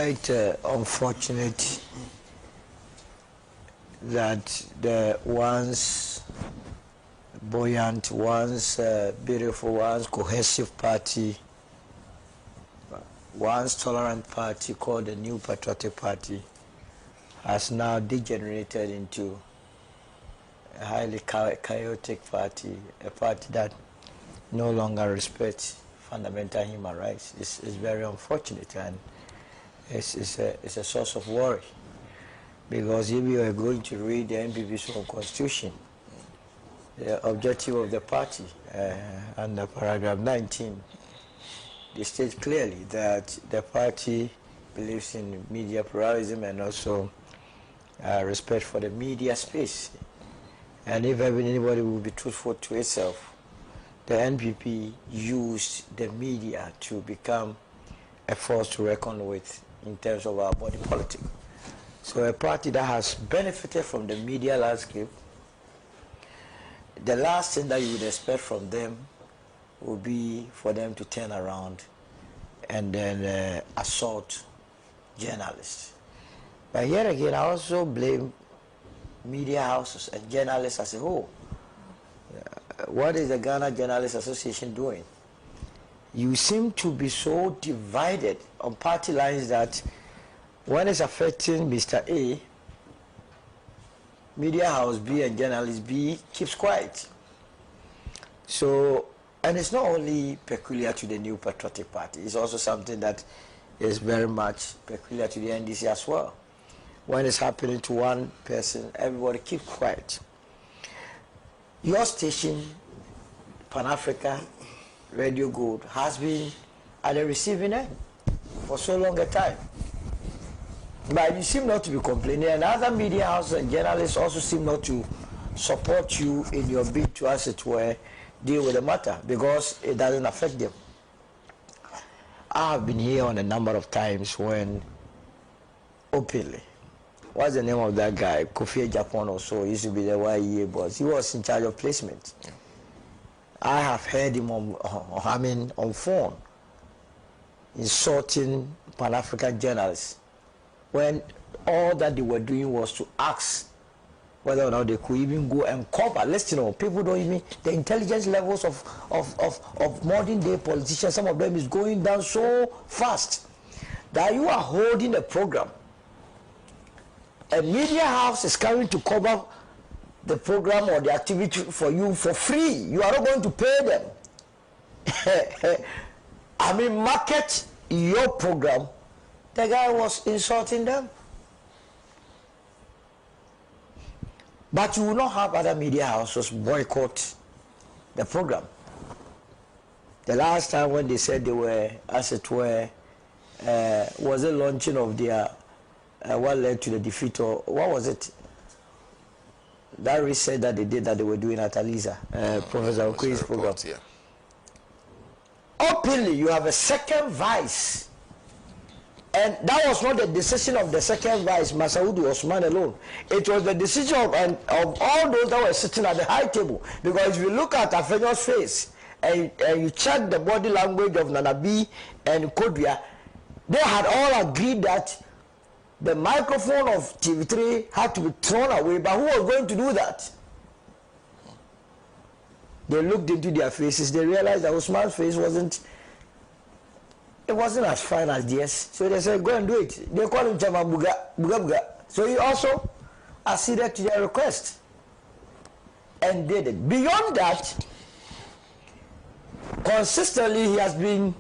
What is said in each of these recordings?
Quite unfortunate that the once buoyant, once beautiful, once cohesive party, once tolerant party called the New Patriotic Party has now degenerated into a highly chaotic party, a party that no longer respects fundamental human rights. It's very unfortunate, and it's a source of worry, because if you are going to read the NPP's own constitution, the objective of the party under paragraph 19, they state clearly that the party believes in media pluralism and also respect for the media space. And if anybody will be truthful to itself, the NPP used the media to become a force to reckon with in terms of our body politic. So a party that has benefited from the media landscape, the last thing that you would expect from them would be for them to turn around and then assault journalists. But here again, I also blame media houses and journalists as a whole. What is the Ghana Journalists Association doing? You seem to be so divided on party lines that when it's affecting Mr. A, media house B and journalist B keeps quiet. So, and it's not only peculiar to the New Patriotic Party, it's also something that is very much peculiar to the NDC as well. When it's happening to one person, everybody keeps quiet. Your station, Pan-Africa Radio Gold, has been at the receiving end for so long a time. But you seem not to be complaining, and other media houses and journalists also seem not to support you in your bid to, as it were, deal with the matter, because it doesn't affect them. I have been here on a number of times when openly, what's the name of that guy? Kofi Japan or so, he used to be the YEA boss. He was in charge of placement. Yeah. I have heard him on phone insulting Pan-African journalists when all that they were doing was to ask whether or not they could even go and cover. Listen, people don't even, the intelligence levels of modern day politicians, some of them is going down so fast that you are holding a program. A media house is coming to cover the program or the activity for you for free. You are not going to pay them. I mean, market your program. The guy was insulting them. But you will not have other media houses boycott the program. The last time when they said they were, as it were, was the launching of their, what led to the defeat, or what was it? That research that they did that they were doing at Aliza, Professor Okoye's program. Yeah. Openly, you have a second vice. And that was not the decision of the second vice, Masaudi Osman alone. It was the decision of all those that were sitting at the high table. Because if you look at Afenyo's face and you check the body language of Nanabi and Kodria, they had all agreed that the microphone of TV3 had to be thrown away. But who was going to do that? They looked into their faces. They realized that Osman's face wasn't as fine as theirs. So they said, go and do it. They call him Chama Buga Buga. So he also acceded to their request and did it. Beyond that, consistently he has been,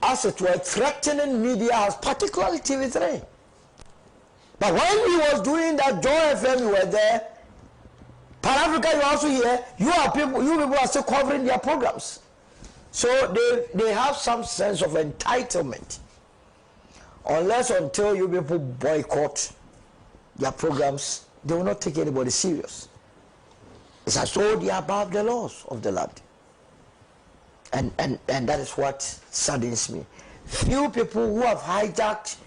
as it were, threatening media, particularly TV3. But when he was doing that, Joy FM, you were there. Pan-Africa, you are also here. You people are still covering their programs. So they have some sense of entitlement. Unless until you people boycott their programs, they will not take anybody serious. It's as though they are above the laws of the land. And that is what saddens me. Few people who have hijacked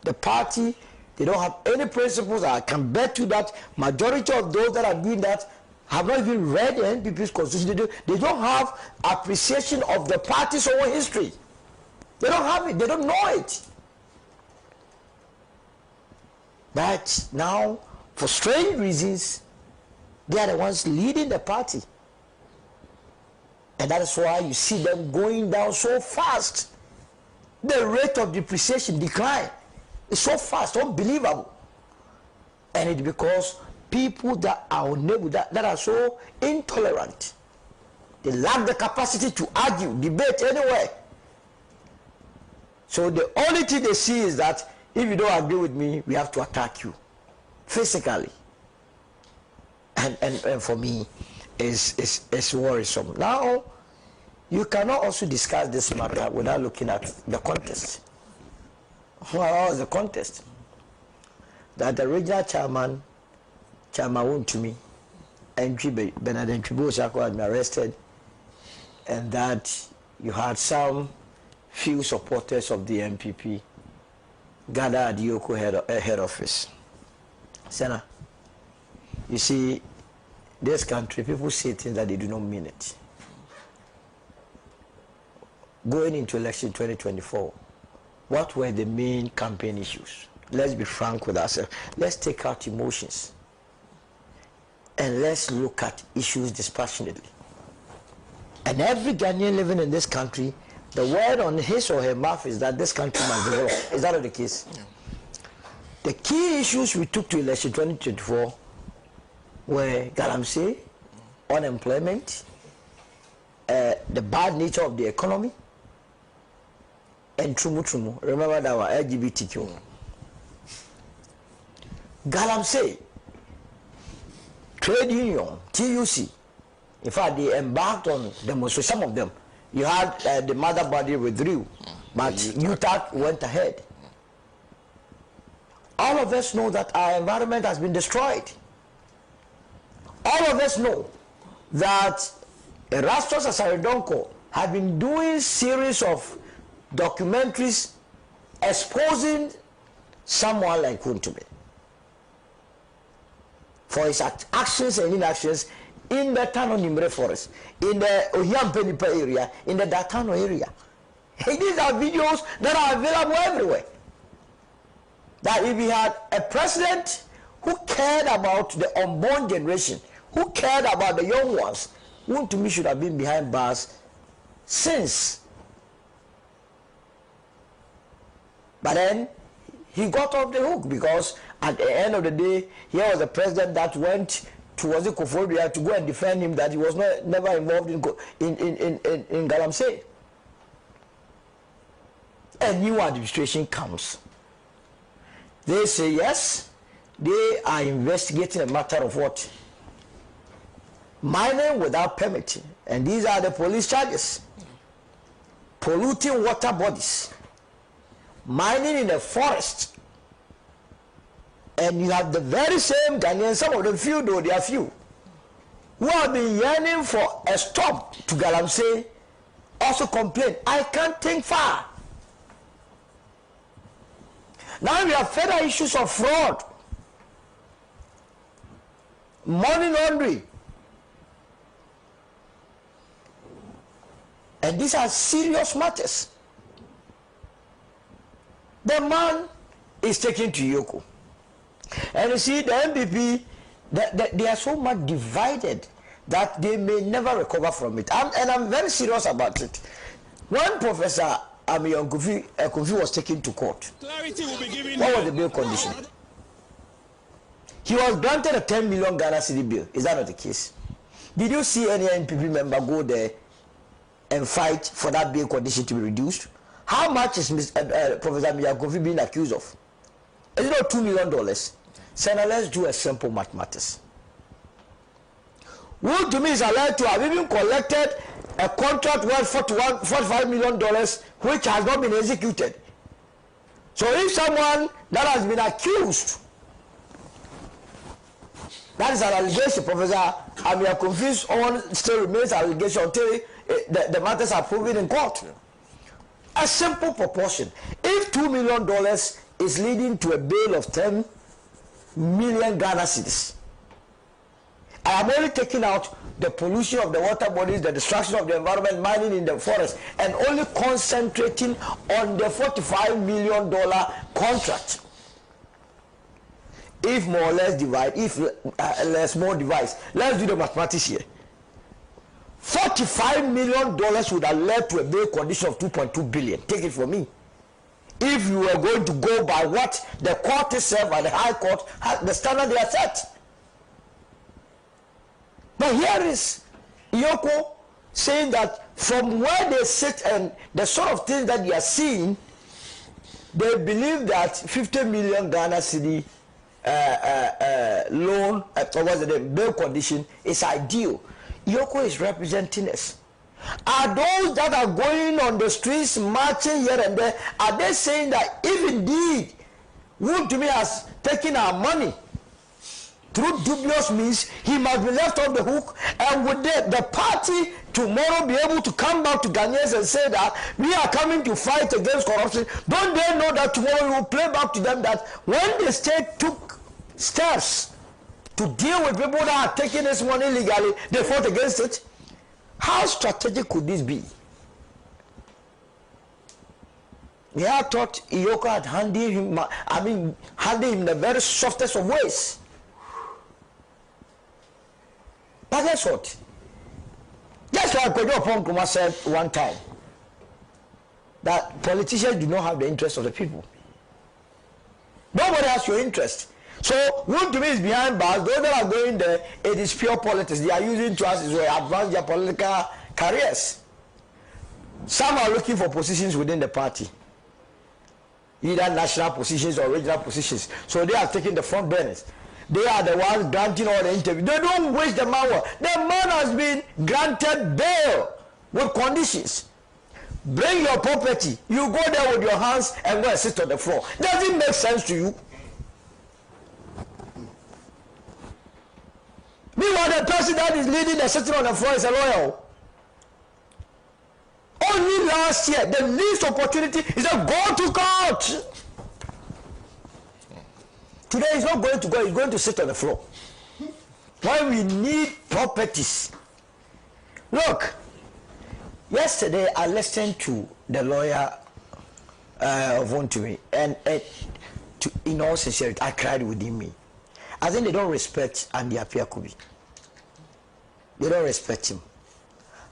the party, they don't have any principles. I can bet you that majority of those that are doing that have not even read the NPP's constitution. They don't have appreciation of the party's own history. They don't have it. They don't know it. But now, for strange reasons, they are the ones leading the party. And that is why you see them going down so fast. The rate of depreciation decline is so fast, unbelievable. And it's because people that are unable, that are so intolerant, they lack the capacity to argue, debate anywhere. So the only thing they see is that if you don't agree with me, we have to attack you physically. And for me, it's worrisome. Now, you cannot also discuss this matter without looking at the context. What was the context? That the regional chairman Wontumi'S, and Bernard Ntwibo had been arrested, and that you had some few supporters of the MPP gather at the Yoko head office. Senna, you see, this country, people say things that they do not mean it. Going into election 2024, what were the main campaign issues? Let's be frank with ourselves. Let's take out emotions and let's look at issues dispassionately. And every Ghanaian living in this country, the word on his or her mouth is that this country must develop. Is that not the case? Yeah. The key issues we took to election 2024 were galamsey, unemployment, the bad nature of the economy, and trumu. Remember that one, LGBTQ. Galamsey, trade union, TUC. In fact, they embarked on demonstrations. Some of them, you had the mother body withdrew, but UTAC went ahead. All of us know that our environment has been destroyed. All of us know that Erastus Asaridonko had been doing series of documentaries exposing someone like Wontumi'S for his actions and inactions in the Tano Nimre forest, in the Ohiampenipa area, in the Datano area. Hey, these are videos that are available everywhere. That if we had a president who cared about the unborn generation, who cared about the young ones, Wontumi'S should have been behind bars since. But then he got off the hook because at the end of the day, here was a president that went towards the Koforia to go and defend him that he was never involved in Galamsey. A new administration comes. They say yes, they are investigating a matter of what? Mining without permitting. And these are the police charges. Polluting water bodies. Mining in a forest. And you have the very same Ghanaians, some of them few though, they are few, who have been yearning for a stop to Galamsey, also complain, I can't think far. Now we have further issues of fraud, money laundering. And these are serious matters. The man is taken to Yoko. And you see, the MPP, they are so much divided that they may never recover from it. And I'm very serious about it. When Professor Amiyon Kofi was taken to court, what was the bail condition? He was granted a 10 million Ghana cedi bill. Is that not the case? Did you see any MPP member go there and fight for that bail condition to be reduced? How much is Professor Amiyon Kofi being accused of? Is it not $2 million? So now let's do a simple mathematics. Wontumi'S is allowed to have even collected a contract worth $45 million which has not been executed. So if someone that has been accused, that is an allegation, Professor Amiyon Kofi's own still remains an allegation until the matters are proven in court. A simple proportion. If $2 million is leading to a bail of 10 million Ghana cedis, I am only taking out the pollution of the water bodies, the destruction of the environment, mining in the forest, and only concentrating on the $45 million contract. if more or less divide, if less more divides, let's do the mathematics here. $45 million would have led to a bail condition of 2.2 billion. Take it from me. If you were going to go by what the court itself and the high court, the standard they are set. But here is Iyoko saying that from where they sit and the sort of things that they are seeing, they believe that 50 million Ghana cedi loan, bail condition is ideal. Iyoko is representing us. Are those that are going on the streets, marching here and there, are they saying that if indeed Wontumi'S has taken our money through dubious means, he must be left off the hook, and would the party tomorrow be able to come back to Ghanaians and say that we are coming to fight against corruption? Don't they know that tomorrow we will play back to them that when the state took steps to deal with people that are taking this money illegally, they fought against it? How strategic could this be? They had thought Iyoko had handed him the very softest of ways. But guess what? Just like Kojo Oponkroma said one time, that politicians do not have the interest of the people. Nobody has your interest. So Wontumi'S is behind bars. Those that are going there, it is pure politics. They are using to us to advance their political careers. Some are looking for positions within the party, either national positions or regional positions. So they are taking the front burners. They are the ones granting all the interviews. They don't waste the man. The man has been granted bail with conditions. Bring your property. You go there with your hands and go and sit on the floor. Does it make sense to you? Meanwhile, the person that is leading the sitting on the floor is a lawyer. Only last year, the least opportunity is to go to court. Today he's not going to go, he's going to sit on the floor. Why we need properties. Look, yesterday I listened to the lawyer of Wontumi'S, and in all sincerity, I cried within me. I think they don't respect Andy Apiakubi. They don't respect him.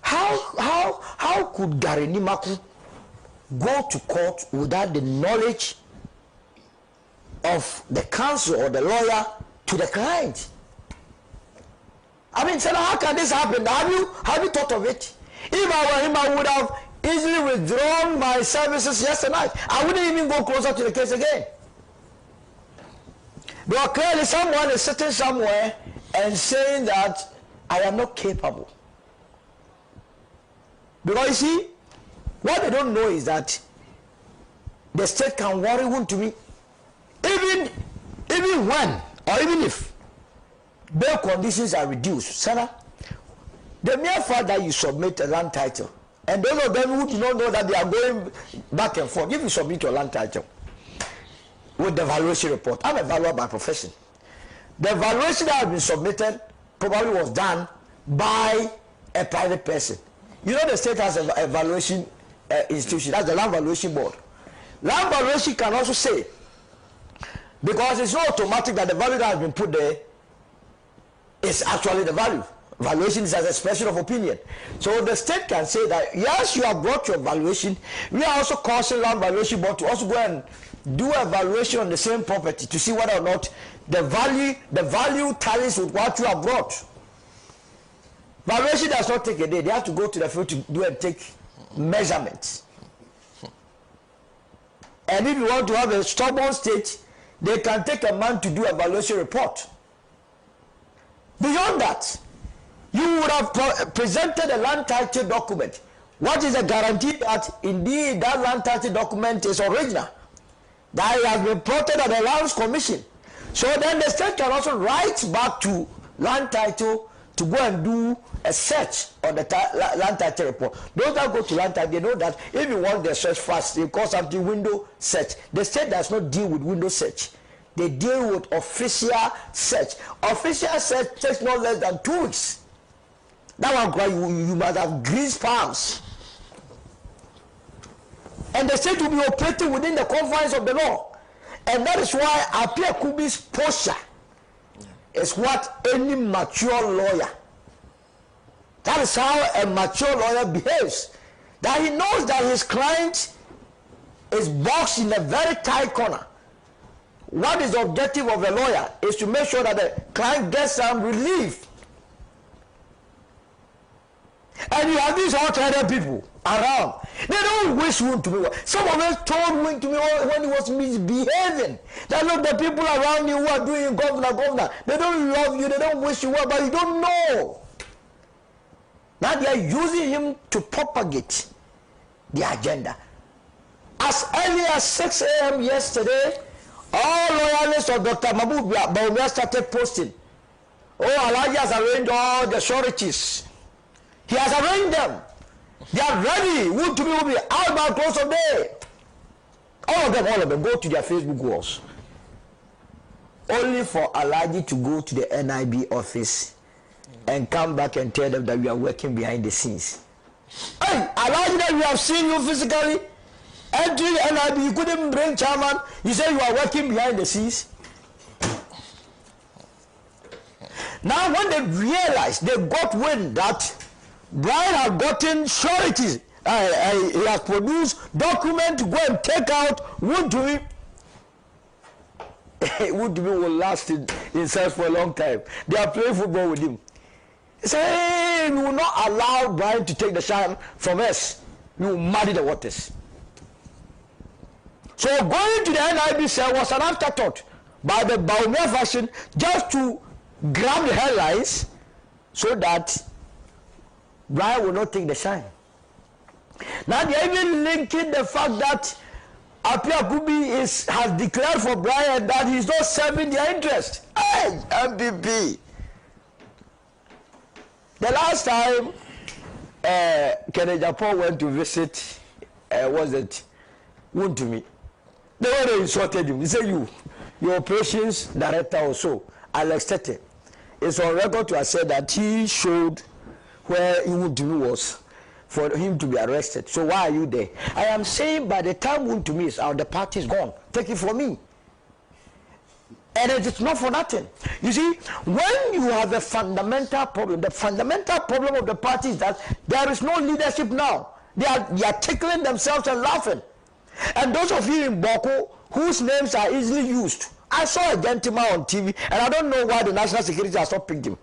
How could Gary Nimaku go to court without the knowledge of the counsel or the lawyer to the client? I mean, Senator, how can this happen? Have you thought of it? If I were him, I would have easily withdrawn my services yesterday night. I wouldn't even go closer to the case again. But clearly someone is sitting somewhere and saying that I am not capable. Because you see, what they don't know is that the state can worry Wontumi'S even when or even if bail conditions are reduced. Sarah, the mere fact that you submit a land title, and those of them who do not know that they are going back and forth, if you submit your land title with the valuation report, I'm a valuer by profession. The valuation that has been submitted probably was done by a private person. You know the state has a valuation institution, that's the land valuation board. Land valuation can also say, because it's not automatic that the value that has been put there is actually the value. Valuation is an expression of opinion. So the state can say that, yes, you have brought your valuation. We are also causing land valuation board to also go and do a valuation on the same property to see whether or not the value tallies with what you have brought. Valuation does not take a day. They have to go to the field to do and take measurements. And if you want to have a stubborn state, they can take a month to do a valuation report. Beyond that, you would have presented a land title document. What is the guarantee that indeed that land title document is original? That it has been plotted at the Lands Commission. So then the state can also write back to land title to go and do a search on the land title report. Those that go to land title, they know that if you want the search fast, they call something window search. The state does not deal with window search. They deal with official search. Official search takes no less than 2 weeks. That one, you must have greased palms. And the state will be operating within the confines of the law. And that is why Apia Kubi's posture is what any mature lawyer, that is how a mature lawyer behaves. That he knows that his client is boxed in a very tight corner. What is the objective of a lawyer is to make sure that the client gets some relief. And you have these hot-headed people around. They don't wish Wontumi well. Some of us told Wontumi when he was misbehaving that look, the people around you who are doing governor, they don't love you, they don't wish you well, but you don't know. Now they are using him to propagate the agenda. As early as 6 a.m. yesterday, all loyalists of Dr. Mahmoud Bawumia started posting. Oh, Alhaji has arranged all the sureties. He has arranged them. They are ready. Wontumi will be out by close of day. All of them go to their Facebook walls. Only for Alhaji to go to the NIB office and come back and tell them that we are working behind the scenes. Hey, Alhaji, that we have seen you physically entering the NIB, you couldn't bring chairman. You say you are working behind the scenes. Now when they realized, they got wind that Brian had gotten sureties. He has produced documents to go and take out Wontumi. Wontumi will last in himself for a long time. They are playing football with him. He said, hey, we will not allow Brian to take the shine from us. We will muddy the waters. So going to the NIB cell was an afterthought by the Bawumia faction just to grab the headlines so that Brian will not take the shine. Now they are even linking the fact that Apia Kubi has declared for Brian that he's not serving their interest. Hey, MPP. The last time Kenneth Japan went to visit, was it Wontumi? They were insulted him. He said, your operations director or so, Alex Tete, is on record to have said that he showed where Wontumi was for him to be arrested. So why are you there? I am saying by the time Wontumi is out, the party is gone. Take it from me. And it is not for nothing. You see, when you have a fundamental problem, the fundamental problem of the party is that there is no leadership now. They are tickling themselves and laughing. And those of you in Boko whose names are easily used, I saw a gentleman on TV, and I don't know why the national security has not picked him.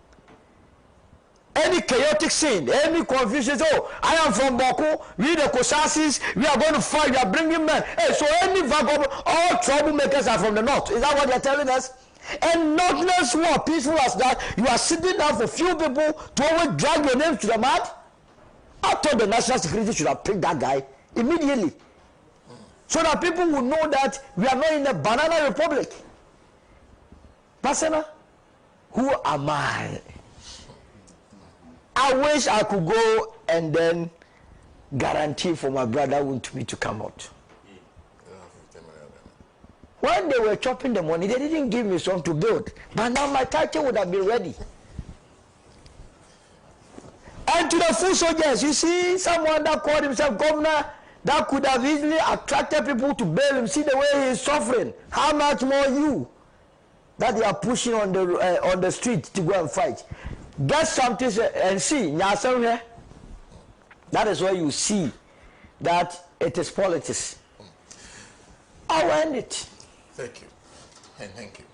Any chaotic scene, any confusion, oh, I am from Boko, we the Kosasis, we are going to fight, we are bringing men. Hey, so any vagabond, all troublemakers are from the north. Is that what they are telling us? And northerners who are peaceful as that, you are sitting down for few people to always drag your names to the mud? I thought the national security should have picked that guy immediately. So that people will know that we are not in a banana republic. Pasena, who am I? I wish I could go and then guarantee for my brother Wontumi to come out. When they were chopping the money, they didn't give me some to build. But now my title would have been ready. And to the full soldiers, you see someone that called himself governor, that could have easily attracted people to bail him. See the way he is suffering. How much more you that they are pushing on the street to go and fight? Get something and see. That is where you see that it is politics. I'll end it. Thank you. And thank you.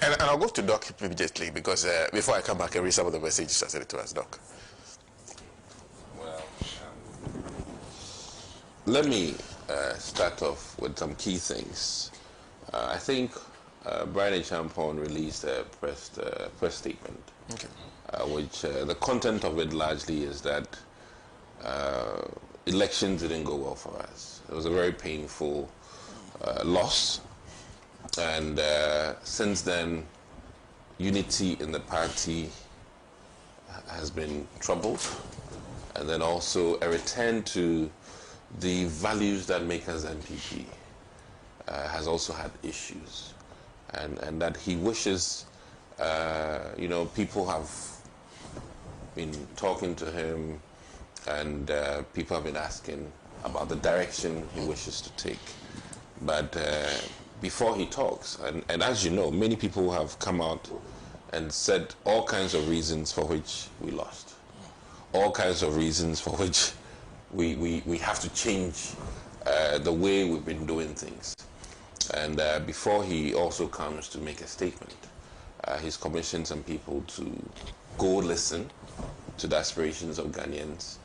And I'll go to Doc immediately because before I come back and read some of the messages I sent to us, Doc. Well, let me start off with some key things. I think Brian Champon released a press statement, okay. Which the content of it largely is that elections didn't go well for us. It was a very painful loss, and since then unity in the party has been troubled, and then also a return to the values that make us NPP has also had issues, and that he wishes, people have been talking to him, and people have been asking about the direction he wishes to take. But before he talks. And as you know, many people have come out and said all kinds of reasons for which we lost, all kinds of reasons for which we have to change the way we've been doing things. And before he also comes to make a statement, he's commissioned some people to go listen to the aspirations of Ghanaians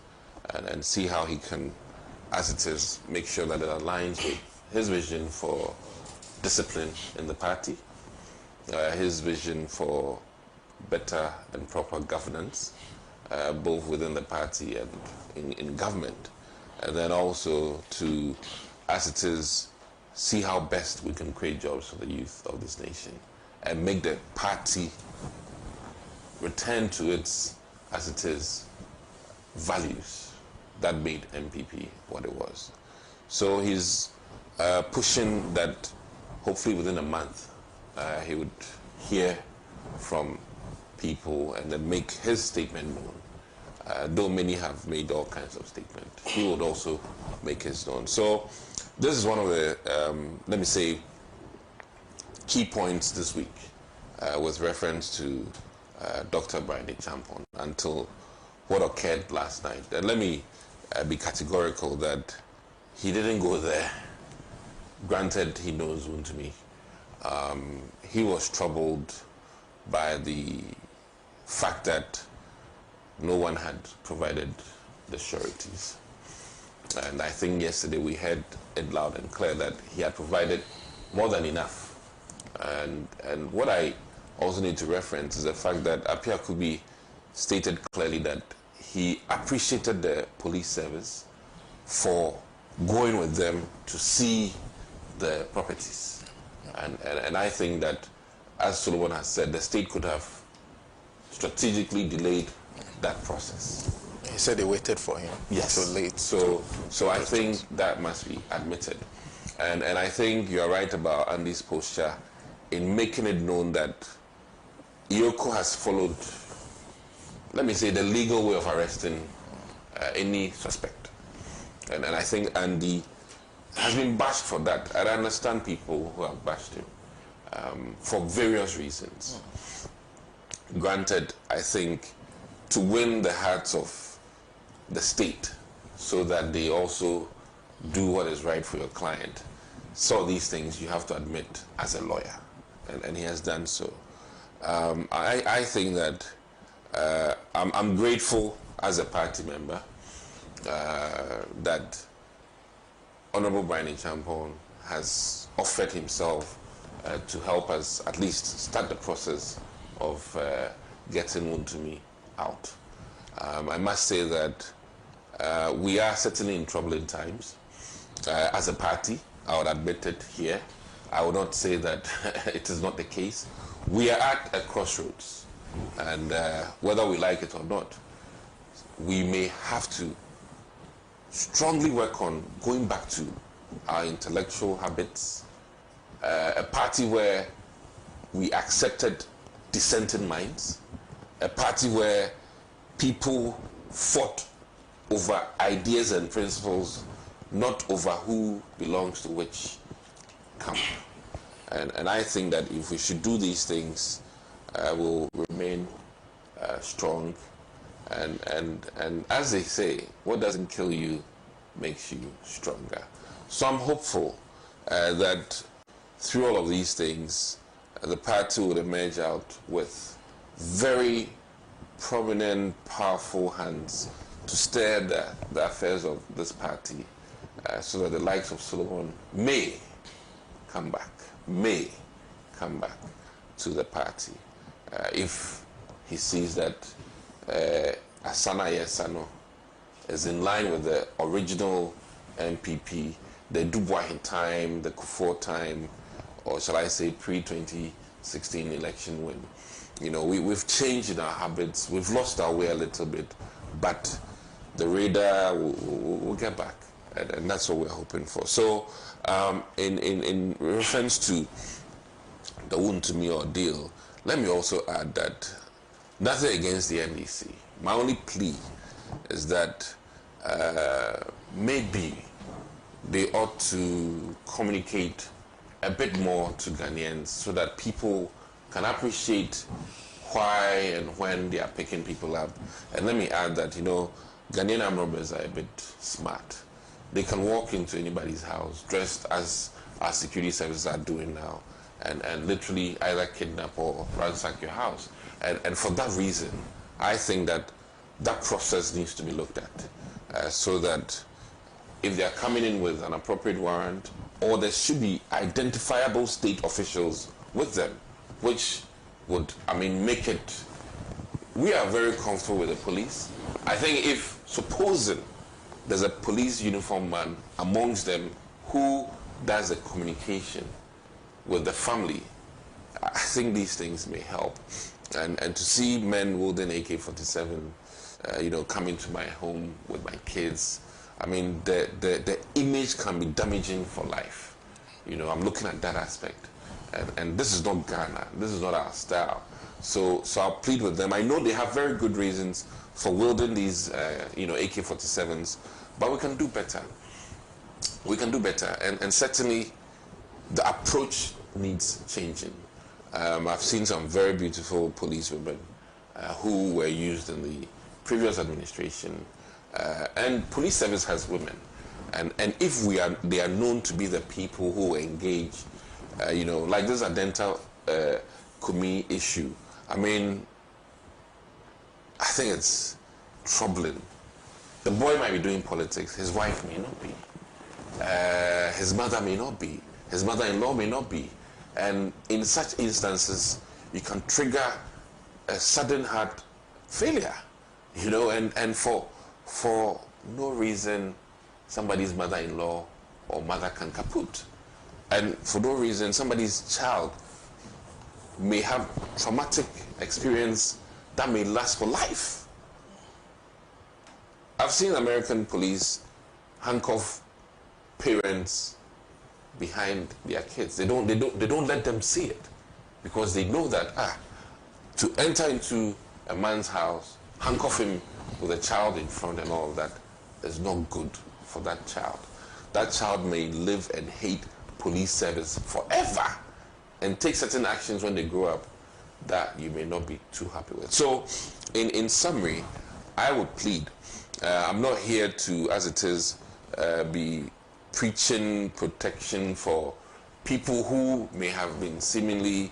and see how he can, as it is, make sure that it aligns with his vision for discipline in the party, his vision for better and proper governance, both within the party and in government, and then also to, as it is, see how best we can create jobs for the youth of this nation and make the party return to its, as it is, values that made MPP what it was. So he's pushing that hopefully within a month he would hear from people and then make his statement known. Though many have made all kinds of statements, he would also make his known. So this is one of the, let me say, key points this week with reference to Dr. Brian Champon until what occurred last night. And let me be categorical that he didn't go there. Granted, he knows Wontumi. He was troubled by the fact that no one had provided the sureties. And I think yesterday we heard it loud and clear that he had provided more than enough. And what I also need to reference is the fact that Apia Kubi stated clearly that he appreciated the police service for going with them to see the properties. And I think that, as Solomon has said, the state could have strategically delayed that process. He said they waited for him. Yes. So late. So I think that must be admitted. And I think you're right about Andy's posture in making it known that Ioko has followed, let me say, the legal way of arresting any suspect. And I think Andy has been bashed for that. And I understand people who have bashed him for various reasons. Granted, I think to win the hearts of the state so that they also do what is right for your client, so these things you have to admit as a lawyer. And he has done so. I think that I'm grateful as a party member that Honorable Brian Champon has offered himself to help us at least start the process of getting Wontumi out. I must say that we are certainly in troubling times. As a party, I would admit it here. I would not say that it is not the case. We are at a crossroads, and whether we like it or not, we may have to strongly work on going back to our intellectual habits, a party where we accepted dissenting minds, a party where people fought over ideas and principles, not over who belongs to which camp. And I think that if we should do these things, we'll remain strong. And as they say, what doesn't kill you makes you stronger. So I'm hopeful that through all of these things, the party would emerge out with very prominent, powerful hands to steer the affairs of this party so that the likes of Solomon may come back to the party if he sees that Asana Yesano is in line with the original MPP, the Dubois time, the Kufuor time, or shall I say pre-2016 election win. You know, we've changed in our habits, we've lost our way a little bit, but the radar will get back, and that's what we're hoping for. So in reference to the Wontumi ordeal, let me also add that nothing against the NDC. My only plea is that maybe they ought to communicate a bit more to Ghanaians so that people can appreciate why and when they are picking people up. And let me add that, you know, Ghanaian armed robbers are a bit smart. They can walk into anybody's house dressed as our security services are doing now and literally either kidnap or ransack your house. And for that reason, I think that that process needs to be looked at so that if they are coming in with an appropriate warrant, or there should be identifiable state officials with them, which would, I mean, make it, we are very comfortable with the police. I think if, supposing there's a police uniform man amongst them who does the communication with the family, I think these things may help. And to see men wielding AK-47, you know, coming to my home with my kids, I mean, the image can be damaging for life. You know, I'm looking at that aspect. And this is not Ghana. This is not our style. So I'll plead with them. I know they have very good reasons for wielding these, you know, AK-47s, but we can do better. We can do better. And certainly, the approach needs changing. I've seen some very beautiful police women who were used in the previous administration. And police service has women. And if they are known to be the people who engage, you know, like this Adenta Kumi issue, I mean, I think it's troubling. The boy might be doing politics, his wife may not be. His mother may not be. His mother-in-law may not be. And in such instances, you can trigger a sudden heart failure, you know, and for no reason, somebody's mother-in-law or mother can kaput. And for no reason, somebody's child may have traumatic experience that may last for life. I've seen American police handcuff parents behind their kids. They don't let them see it because they know that to enter into a man's house, handcuff him with a child in front and all of that is not good for that child. That child may live and hate police service forever and take certain actions when they grow up that you may not be too happy with. So in summary, I would plead, I'm not here to, as it is, be preaching protection for people who may have been seemingly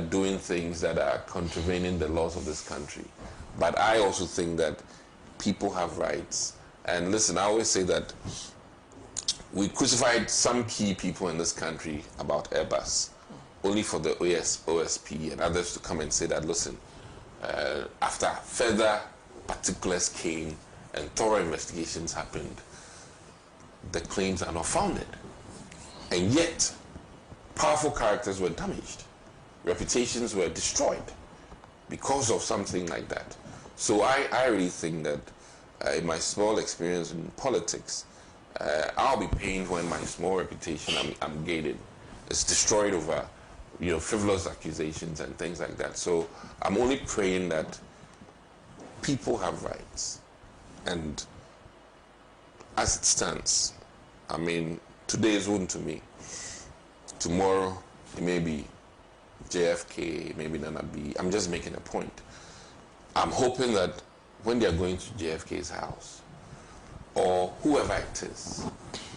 doing things that are contravening the laws of this country. But I also think that people have rights. And listen, I always say that we crucified some key people in this country about Airbus, only for the OSP and others to come and say that, listen, after further particulars came and thorough investigations happened, the claims are not founded. And yet, powerful characters were damaged. Reputations were destroyed because of something like that. So I really think that in my small experience in politics, I'll be pained when my small reputation I'm gated is destroyed over, you know, frivolous accusations and things like that. So I'm only praying that people have rights. And as it stands, I mean, today is Wontumi. Tomorrow, it may be JFK, maybe Nana B. I'm just making a point. I'm hoping that when they are going to JFK's house, or whoever it is,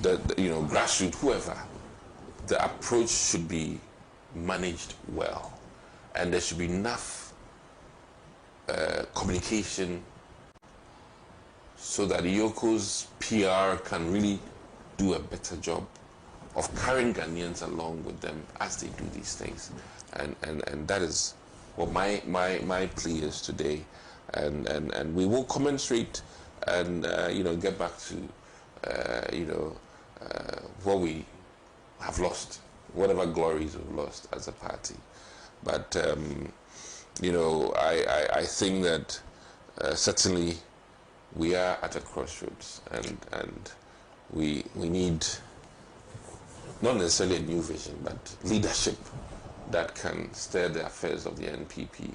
the you know, grassroots, whoever, the approach should be managed well. And there should be enough communication so that Yoko's PR can really do a better job of carrying Ghanaians along with them as they do these things. And that is what my plea is today. And we will commensurate and you know, get back to you know, what we have lost, whatever glories we've lost as a party. But you know, I think that certainly we are at a crossroads, and we need not necessarily a new vision, but leadership that can steer the affairs of the NPP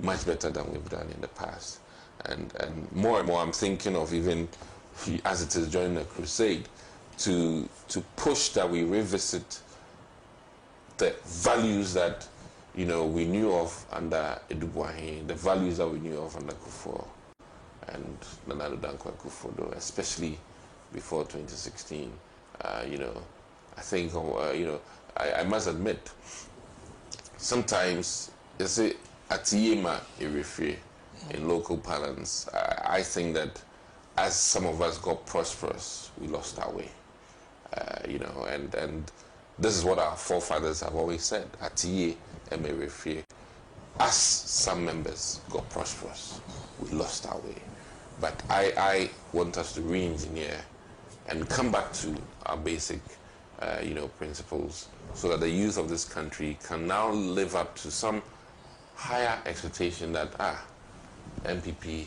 much better than we've done in the past. And more and more I'm thinking of, even as it is joining the crusade, to push that we revisit the values that, you know, we knew of under Edubuahin, the values that we knew of under Kufuor and Nana Addo Dankwa Akufo-Addo, especially before 2016. You know, I think, you know, I must admit, sometimes, you see, atiyema irefie in local parlance, I think that as some of us got prosperous, we lost our way. You know, and this is what our forefathers have always said, atiye emerefie. As some members got prosperous, we lost our way. But I want us to re-engineer and come back to our basic, you know, principles, so that the youth of this country can now live up to some higher expectation that, MPP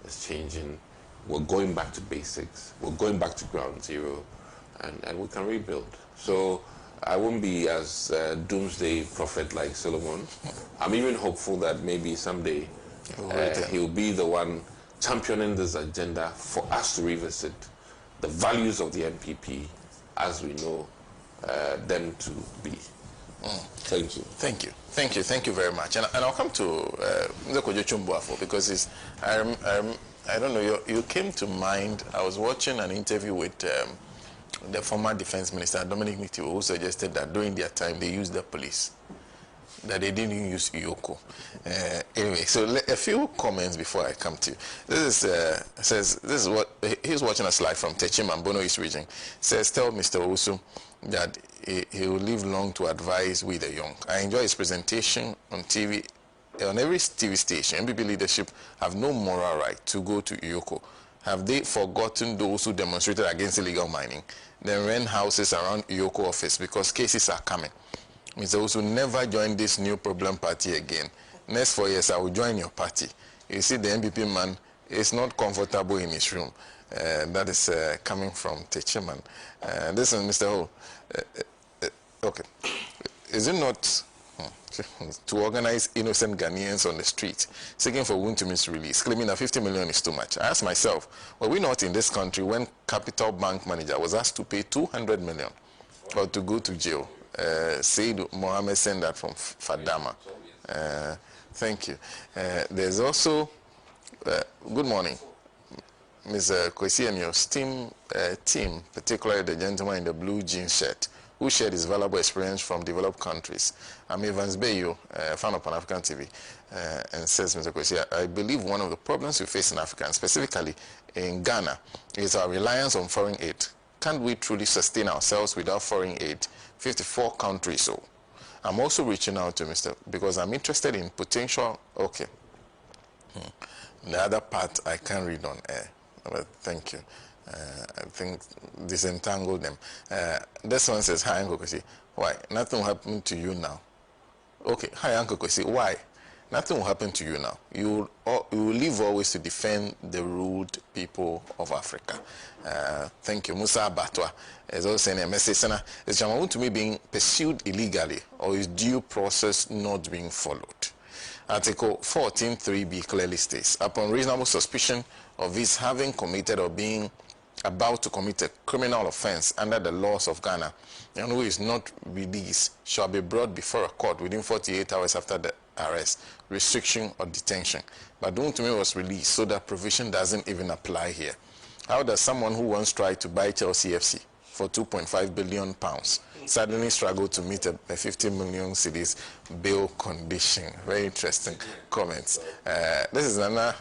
is changing, we're going back to basics, we're going back to ground zero, and we can rebuild. So I won't be as doomsday prophet like Solomon. I'm even hopeful that maybe someday he'll be the one championing this agenda for us to revisit the values of the MPP as we know them to be. Thank you. Thank you. Thank you. Thank you very much. And I'll come to Nzekojo Chumbuafo, because I don't know, you came to mind. I was watching an interview with the former defense minister, Dominic Niti, who suggested that during their time they used the police, that they didn't use Iyoko. Anyway, so a few comments before I come to you. This is what he's watching us live from Techim and Bono East region. Says, tell Mr. Owusu that he will live long to advise we the young. I enjoy his presentation on TV, on every TV station. MPP leadership have no moral right to go to Iyoko. Have they forgotten those who demonstrated against illegal mining, then rent houses around Iyoko office because cases are coming? Mr. Owusu, never join this new problem party again. Next 4 years, I will join your party. You see, the MPP man is not comfortable in his room. That is coming from Techiman. This is Mr. Ho. Okay. Is it not to organize innocent Ghanaians on the street seeking for Wontumi'S release, claiming that 50 million is too much? I ask myself, were we not in this country when Capital Bank manager was asked to pay 200 million or to go to jail? Said Mohammed sent that from Fadama. Thank you. There's also, good morning, Ms. Kwesi and your team, particularly the gentleman in the blue jean shirt, who shared his valuable experience from developed countries. I'm Evans Bayo, fan of Pan-African TV, and says, Mr. Kwesi, I believe one of the problems we face in Africa, and specifically in Ghana, is our reliance on foreign aid. Can't we truly sustain ourselves without foreign aid? 54 countries. So I'm also reaching out to Mr. because I'm interested in potential. Okay. The other part I can't read on air, but thank you. I think disentangle them. This one says, hi, Uncle Kwesi. Why? Nothing will happen to you now. Okay. Hi, Uncle Kwesi. Why? Nothing will happen to you now. You will live always to defend the ruled people of Africa. Thank you. Musa Abatwa is also sending a message. Is Wontumi'S being pursued illegally, or is due process not being followed? Article 14.3b clearly states, upon reasonable suspicion of his having committed or being about to commit a criminal offense under the laws of Ghana, and who is not released, shall be brought before a court within 48 hours after the arrest, restriction, or detention. But Wontumi'S was released, so that provision doesn't even apply here. How does someone who once tried to buy Chelsea FC for £2.5 billion suddenly struggle to meet a 50 million cedis bail condition? Very interesting comments. This is Nana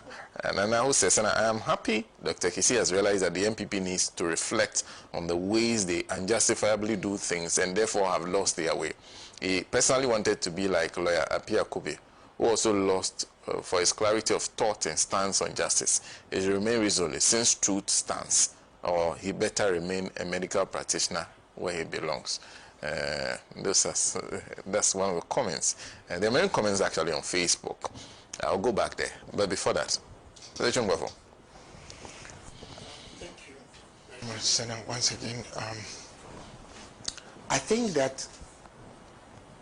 who says, I am happy Dr. Kisi has realized that the MPP needs to reflect on the ways they unjustifiably do things and therefore have lost their way. He personally wanted to be like lawyer Apia Kobe, who also lost for his clarity of thought and stance on justice. He should remain resolute since truth stands, or he better remain a medical practitioner where he belongs. That's one of the comments. There are many comments actually on Facebook. I'll go back there. But before that, thank you very much, Senator. Once again, I think that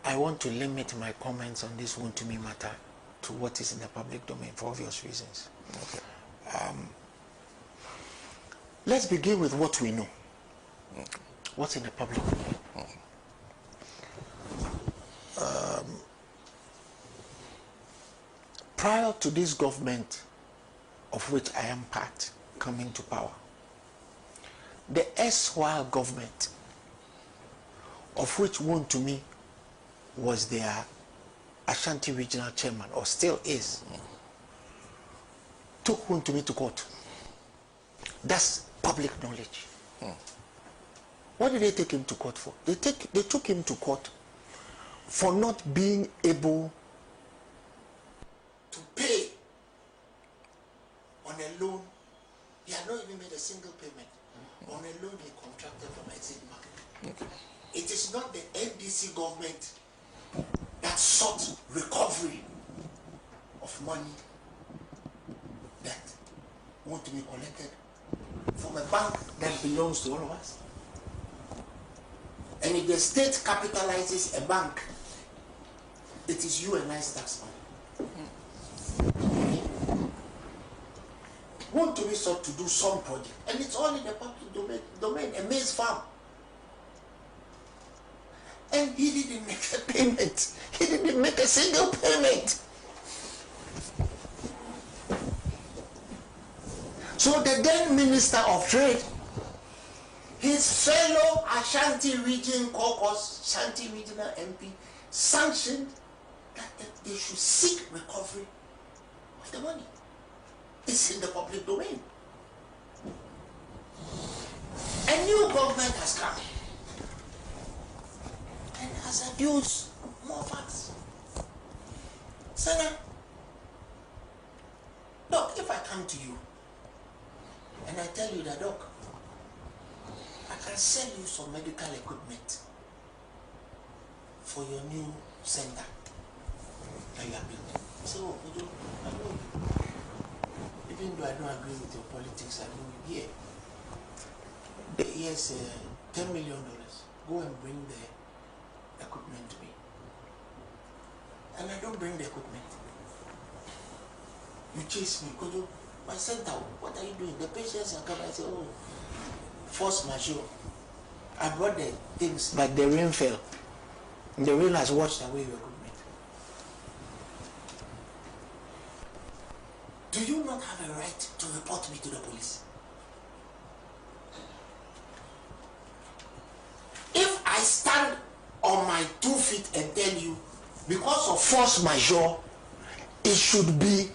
I want to limit my comments on this Wontumi'S matter to what is in the public domain for obvious reasons. Okay. Let's begin with what we know. Okay. What's in the public domain? prior to this government, of which I am part, coming to power, the erstwhile government, of which Wontumi was their Ashanti regional chairman, or still is, took Wontumi to court. That's public knowledge. What did they take him to court for? They took him to court for not being able to pay on a loan. He had not even made a single payment on a loan he contracted from Exit Bank. Okay. It is not the NDC government that sought recovery of money that want to be collected from a bank that belongs to all of us. And if the state capitalizes a bank, it is you and I's tax money. Want to be sought to do some project, and it's all in the public domain, a maize farm. And he didn't make a payment. He didn't make a single payment. So the then Minister of Trade, his fellow Ashanti Region Caucus, Ashanti Regional MP, sanctioned that they should seek recovery of the money. It's in the public domain. A new government has come and has adduced more facts. Senna, look, if I come to you and I tell you that, look, I can sell you some medical equipment for your new center that you are building. So, I know you. Even though I don't agree with your politics, I know you here. Here's $10 million. Go and bring the equipment to me. And I don't bring the equipment. You chase me, Kojo. My center, what are you doing? The patients are coming. I say, oh, force majeure. I brought the things, but the rain fell. And the rain has washed away your equipment. Do you not have a right to report me to the police? If I stand on my 2 feet and tell you, because of force majeure, it should be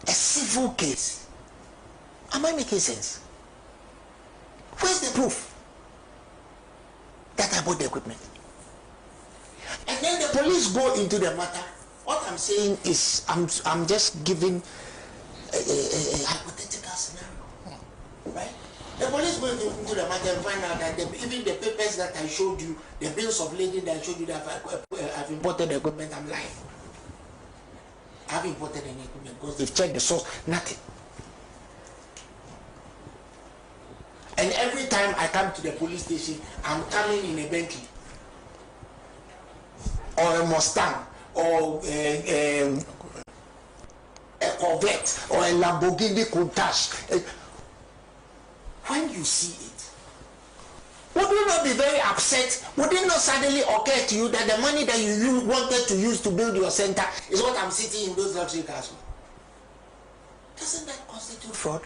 a civil case. Am I making sense? Where's the proof that I bought the equipment? And then the police go into the matter. What I'm saying is, I'm just giving a hypothetical scenario, right? The police go into the matter and find out that even the papers that I showed you, the bills of lading that I showed you that I've imported the equipment, I'm lying. I've imported any equipment because they've checked the source, nothing. And every time I come to the police station, I'm coming in a Bentley or a Mustang or a Corvette or a Lamborghini Countach. When you see it, would you not be very upset? Would it not suddenly occur to you that the money that you wanted to use to build your center is what I'm sitting in those luxury cars with? Doesn't that constitute fraud?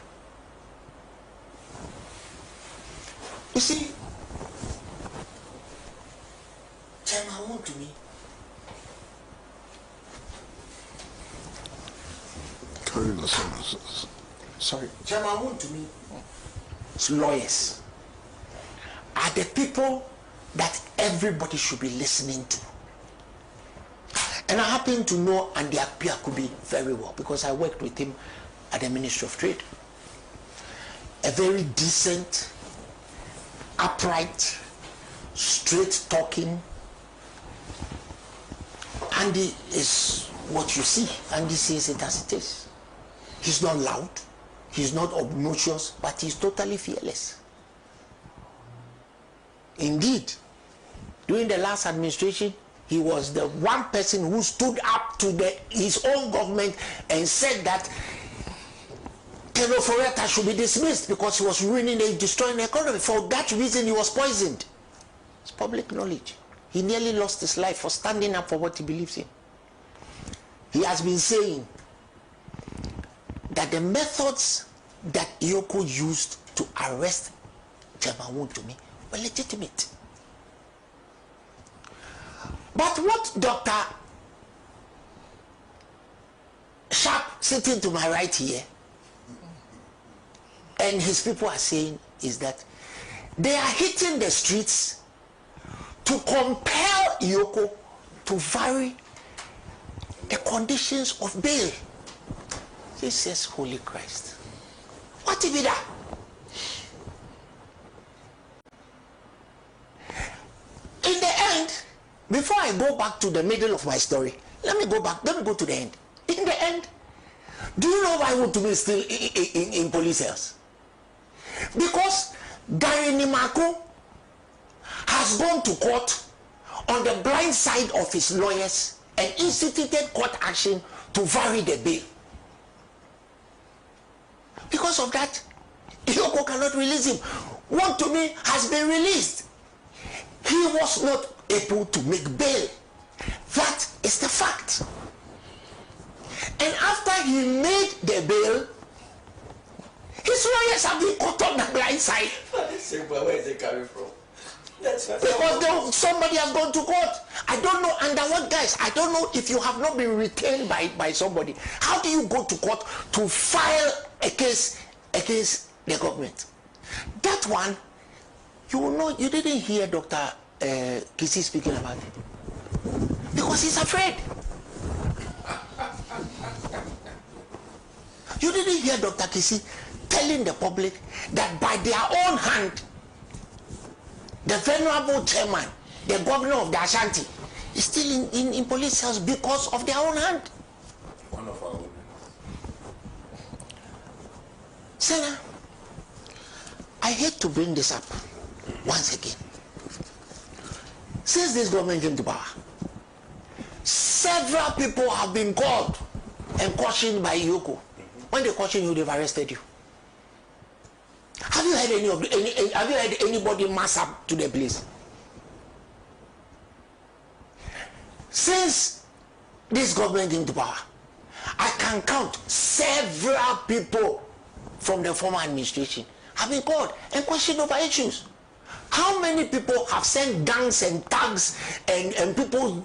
You see, Chairman Wontumi, Chairman Wontumi, lawyers are the people that everybody should be listening to. And I happen to know Andy Akpiakubi very well because I worked with him at the Ministry of Trade. A very decent, upright, straight talking. Andy is what you see. Andy says it as it is. He's not loud, he's not obnoxious, but he's totally fearless. Indeed, during the last administration, he was the one person who stood up to his own government and said that Teno Foreta should be dismissed because he was ruining and destroying the economy. For that reason, he was poisoned. It's public knowledge. He nearly lost his life for standing up for what he believes in. He has been saying that the methods that Yoko used to arrest Chairman Wontumi were legitimate. But what Dr. Sharp, sitting to my right here, and his people are saying is that they are hitting the streets to compel Yoko to vary the conditions of bail. Jesus, Holy Christ. What if it that? In the end, before I go back to the middle of my story, let me go to the end. In the end, do you know why Wontumi'S is still in police cells? Because Gary Nimako has gone to court on the blind side of his lawyers and instituted court action to vary the bail. Because of that, Yoko cannot release him. Wontumi has been released. He was not able to make bail. That is the fact. And after he made the bail, his lawyers have been caught on the blind side. Where is it coming from? Because somebody has gone to court. I don't know under what guise. I don't know if you have not been retained by somebody. How do you go to court to file a case against the government? That one, you will know. You didn't hear Dr. Kisi speaking about it because he's afraid. You didn't hear Dr. Kisi telling the public that by their own hand, the venerable chairman, the governor of the Ashanti, is still in police cells because of their own hand. One of our own. Senna, I hate to bring this up once again. Since this government came to power, several people have been called and cautioned by Yoko. When they caution you, they've arrested you. Have you heard have you heard anybody mass up to the place? Since this government came to power, I can count several people from the former administration have been called and questioned over issues. How many people have sent gangs and thugs and people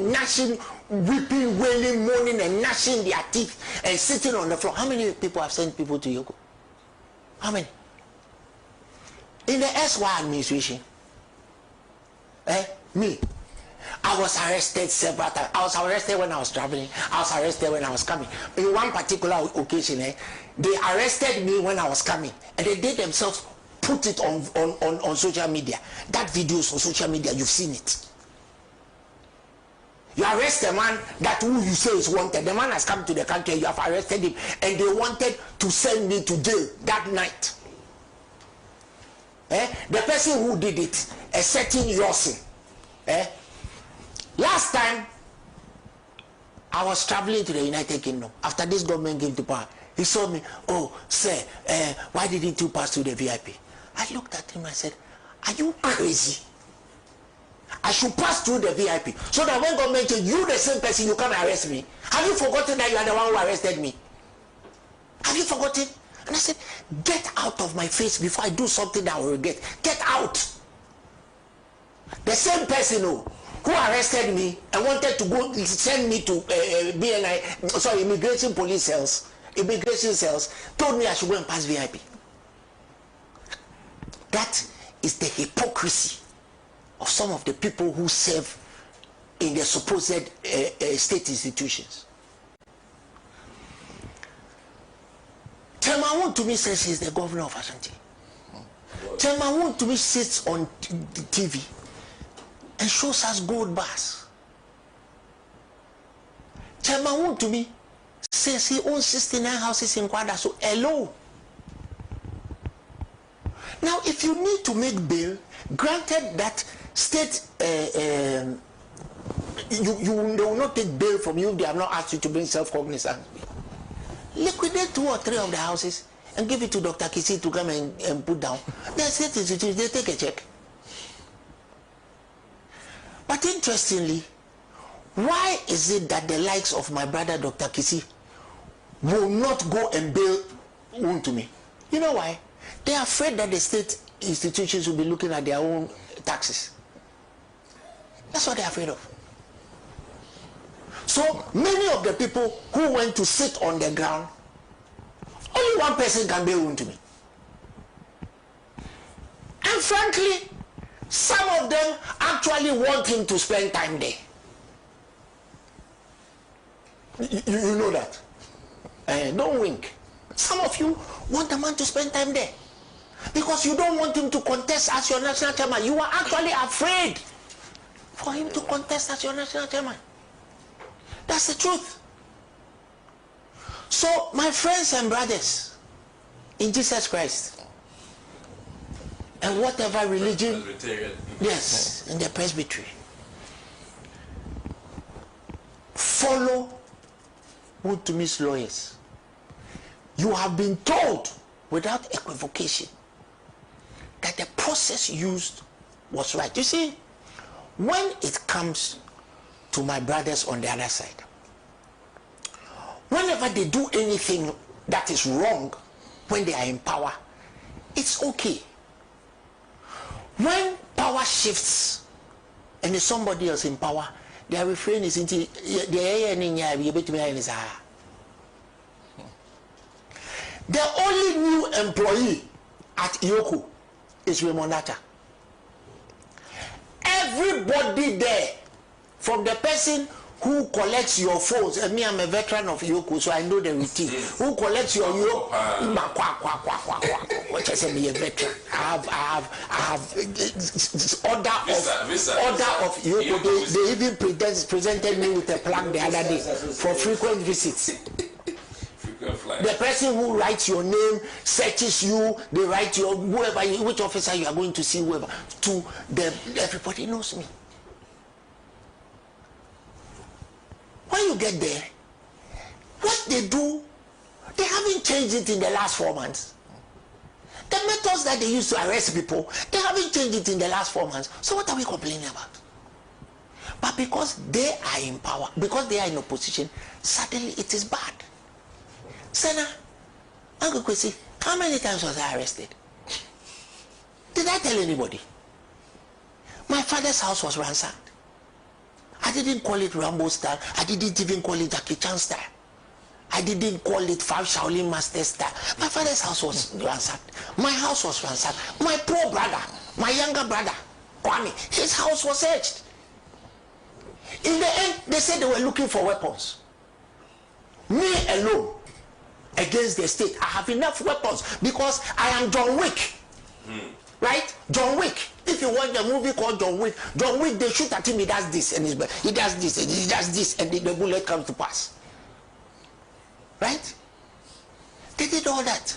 gnashing, weeping, wailing, moaning and gnashing their teeth and sitting on the floor? How many people have sent people to Yoko? How many? In the SY administration, me, I was arrested several times. I was arrested when I was traveling. I was arrested when I was coming. In one particular occasion, they arrested me when I was coming, and they did themselves put it on social media. That video is on social media. You've seen it. You arrest a man that who you say is wanted. The man has come to the country and you have arrested him, and they wanted to send me to jail that night. The person who did it, a certain Yossi. Last time, I was traveling to the United Kingdom. After this government came to power, he saw me. Oh, sir, why didn't you pass through the VIP? I looked at him and I said, are you crazy? I should pass through the VIP so that when government says you the same person, you come arrest me. Have you forgotten that you are the one who arrested me? Have you forgotten? And I said, get out of my face before I do something that I will regret. Get out. The same person who arrested me and wanted to go send me to immigration police cells, immigration cells, told me I should go and pass VIP. That is the hypocrisy of some of the people who serve in the supposed state institutions. Chairman Wontumi says he's the governor of Ashanti. Chairman Wontumi sits on TV and shows us gold bars. Chairman Wontumi says he owns 69 houses in Kwada, so hello. Now, if you need to make bail, granted that state, they will not take bail from you if they have not asked you to bring self-cognizance. Liquidate 2 or 3 of the houses and give it to Dr. Kisi to come and put down. They take a check. But interestingly, why is it that the likes of my brother Dr. Kisi will not go and bail Wontumi. You know why? They are afraid that the state institutions will be looking at their own taxes. That's what they're afraid of. So many of the people who went to sit on the ground, only one person can bail Wontumi. And frankly, some of them actually want him to spend time there. You know that. Don't wink. Some of you want the man to spend time there because you don't want him to contest as your national chairman. You are actually afraid for him to contest as your national chairman. That's the truth. So, my friends and brothers in Jesus Christ, and whatever religion, yes, in the presbytery, follow Wontumi'S lawyers. You have been told without equivocation that the process used was right. You see, when it comes to my brothers on the other side, whenever they do anything that is wrong when they are in power, it's okay. When power shifts and there's somebody else in power, their refrain is into the only new employee at Ioku is Remonata. Everybody there, from the person who collects your phones, and me, I'm a veteran of Ioku, so I know the routine. Who collects your what I say, me a veteran. I have order of Ioku. They even presented me with a plaque the other day for frequent visits. The person who writes your name, searches you, they write your whoever, which officer you are going to see, whoever, to them. Everybody knows me. When you get there, what they do, they haven't changed it in the last 4 months. The methods that they use to arrest people, they haven't changed it in the last 4 months. So what are we complaining about? But because they are in power, because they are in opposition, suddenly it is bad. Senna, Uncle Kwesi, how many times was I arrested? Did I tell anybody? My father's house was ransacked. I didn't call it Rambo style. I didn't even call it Jackie Chan style. I didn't call it Five Shaolin Master style. My father's house was ransacked. My house was ransacked. My poor brother, my younger brother, Kwame, his house was searched. In the end, they said they were looking for weapons. Me alone, against the state, I have enough weapons because I am John Wick. Right? John Wick. If you watch the movie called John Wick, they shoot at him, he does this, and he does this, and he does this, and the bullet comes to pass. Right? They did all that.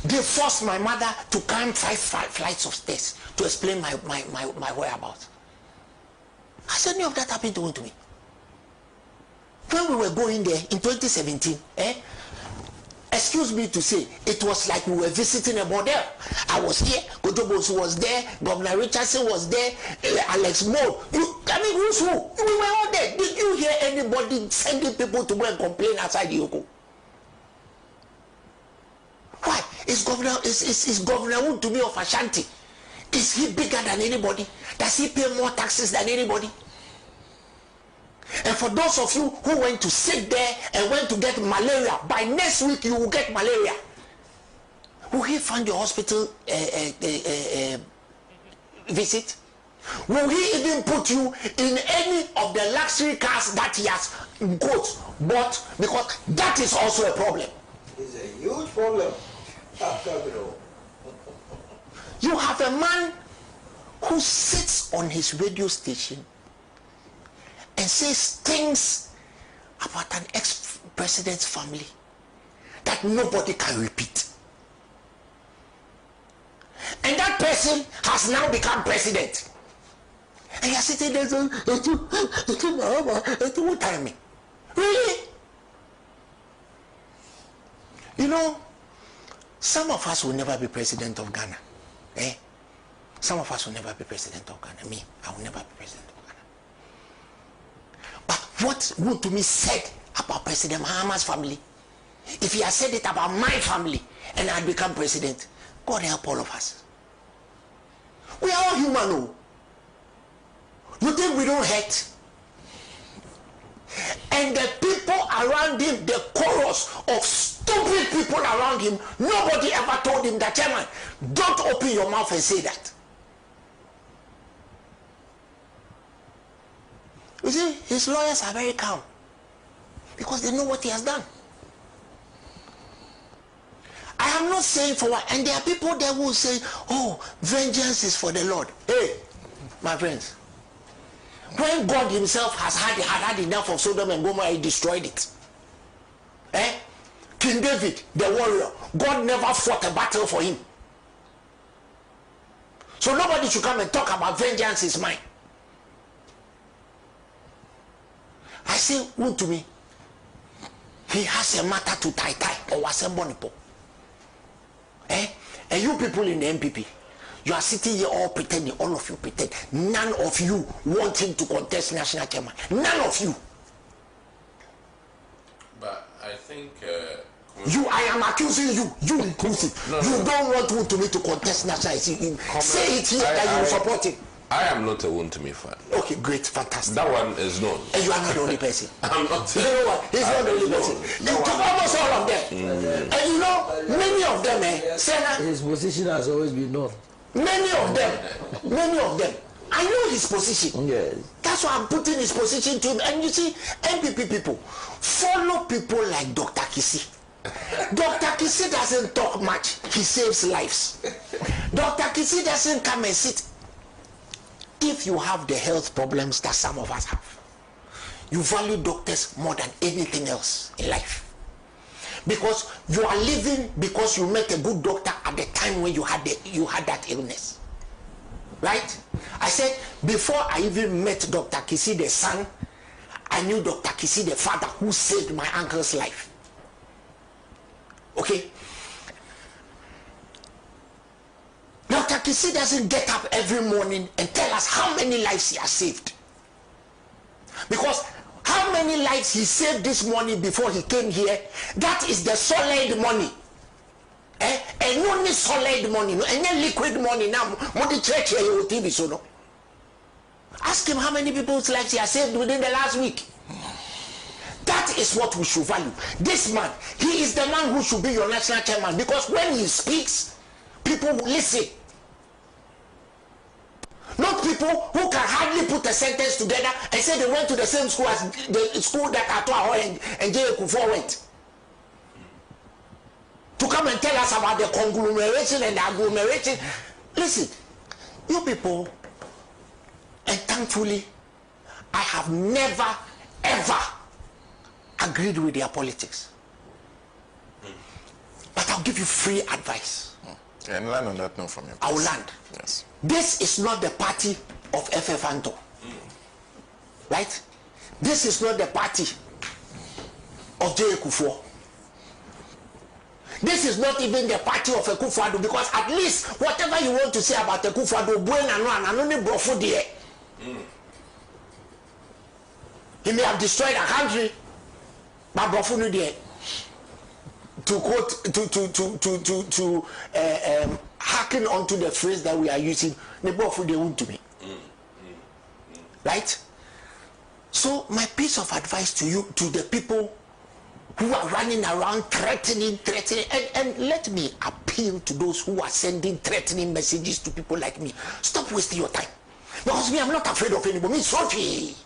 They forced my mother to climb five flights of stairs to explain my whereabouts. Has any of that happened to me? When we were going there in 2017, excuse me to say, it was like we were visiting a model. I was here, Gojobosu was there, Governor Richardson was there, Alex Moore. Who's who? We were all there. Did you hear anybody sending people to go and complain outside Yoko? Why? Is Governor Wontumi'S of Ashanti? Is he bigger than anybody? Does he pay more taxes than anybody? And for those of you who went to sit there and went to get malaria, by next week you will get malaria. Will he fund your hospital visit? Will he even put you in any of the luxury cars that he has bought? Because that is also a problem. It's a huge problem. You have a man who sits on his radio station and says things about an ex-president's family that nobody can repeat. And that person has now become president. And you're sitting there saying, really? You know, some of us will never be president of Ghana. Some of us will never be president of Ghana. Me, I will never be president of Ghana. But what Wontumi'S said about President Mahama's family, if he had said it about my family, and I had become president, God help all of us. We are all human. Oh. You think we don't hurt? And the people around him, the chorus of stupid people around him, nobody ever told him that, chairman, don't open your mouth and say that. You see, his lawyers are very calm because they know what he has done. I am not saying for what, and there are people that will say, oh, vengeance is for the Lord. Hey, my friends, when God himself has had enough of Sodom and Gomorrah, he destroyed it. King David, the warrior, God never fought a battle for him. So nobody should come and talk about vengeance is mine. I say, Wontumi'S, he has a matter to tie or was a bonipo. And you people in the MPP, you are sitting here all pretending, all of you pretend. None of you want him to contest national chairman. None of you. But I think... I am accusing you inclusive. You don't want Wontumi'S to contest national. Say it here that you support him. I am not a Wontumi'S fan. Okay, great, fantastic. That one is known. And you are not the only person. I'm not. You know what? He's not the only person. You took almost all of them. And you know, many of them, Senna, his position has always been known. Many of them. I know his position. Yes. That's why I'm putting his position to him. And you see, MPP people follow people like Dr. Kisi. Dr. Kisi doesn't talk much. He saves lives. Dr. Kisi doesn't come and sit. If you have the health problems that some of us have, you value doctors more than anything else in life. Because you are living because you met a good doctor at the time when you had that illness. Right? I said, before I even met Dr. Kisi the son, I knew Dr. Kisi the father who saved my uncle's life. Okay? Dr. Kisi doesn't get up every morning and tell us how many lives he has saved. Because how many lives he saved this morning before he came here, that is the solid money. And only solid money, and then liquid money now. Church here, you TV so no. Ask him how many people's lives he has saved within the last week. That is what we should value. This man, he is the man who should be your national chairman, because when he speaks, people will listen. Not people who can hardly put a sentence together and say they went to the same school as the school that Atoa and J. Kufuor went. To come and tell us about the conglomeration and the agglomeration. Listen, you people, and thankfully, I have never, ever agreed with their politics. But I'll give you free advice. And land on that note from you. I will land. Yes. This is not the party of FF Anto. Right? This is not the party of J. Kufuor. This is not even the party of Kufuor, because at least whatever you want to say about Kufuor, he may have destroyed a country, but Brofu there. To quote, to harken onto the phrase that we are using, right? So my piece of advice to you, to the people who are running around threatening, and let me appeal to those who are sending threatening messages to people like me. Stop wasting your time, because me, I'm not afraid of anybody. Me, Sophie.